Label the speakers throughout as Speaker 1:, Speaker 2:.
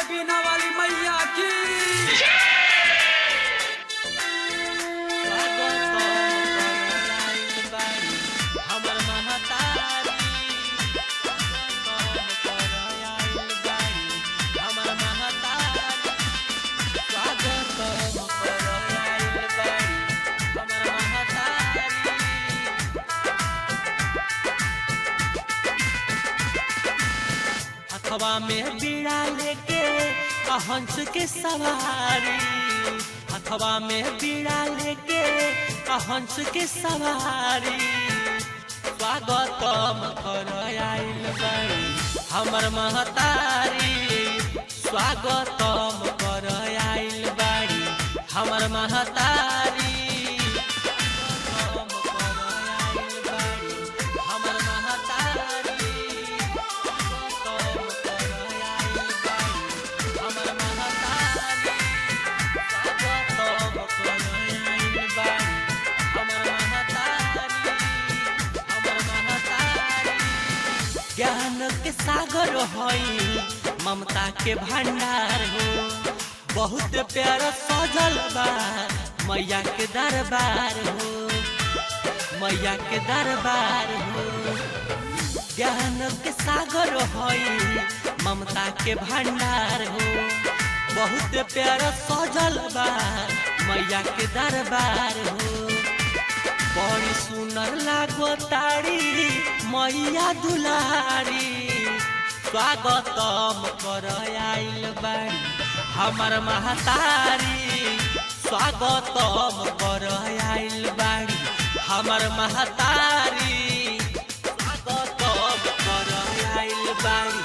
Speaker 1: बीना वाली मैया की।
Speaker 2: हवा में बीड़ा लेके हंस के सवारी, हथवा में बीड़ा लेके हंस के सवारी। स्वागतम कर आइल बाड़ी हमर महतारी, स्वागतम कर आइल बाड़ी हमर महतारी। ज्ञान के सागर होई ममता के भंडार हो, बहुत प्यार सजल बा मैया के दरबार हो, मैया के दरबार हो। ज्ञान के सागर होई ममता के भंडार हो, बहुत प्यार सजल बा मैया के दरबार हो। बड़ी सुनर लागो तारी मैया दुलारी, स्वागतम कर आइल बाड़ी हमर महतारी, स्वागतम कर आइल बाड़ी हमर महतारी, स्वागतम कर आइल बाड़ी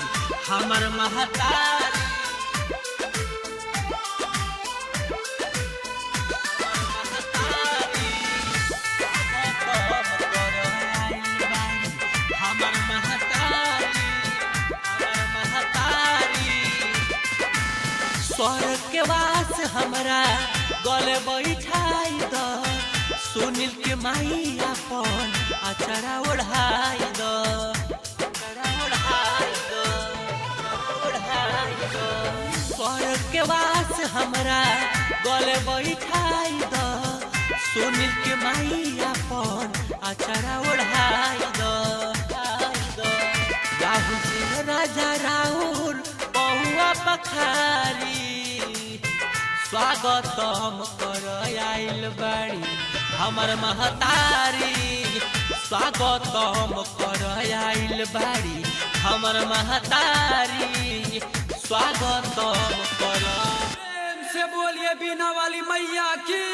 Speaker 2: हमर महतारी। स्वर्ग के वास हमरा गले बैठाई द, सुनील के माई अपन अचरा ओढ़ाई द, स्वर्ग के वास हमरा गले बैठाई द, सुनील के माई अपन अचरा ओढ़ाई द। राहुल सिंह राजा राहुल बहुआ पखारी, स्वागतम कर आइल बाड़ी हमर महतारी, स्वागतम कर आइल बाड़ी हमर महतारी, स्वागतम कर।
Speaker 1: प्रेम से बोलिए बीना वाली मैया की।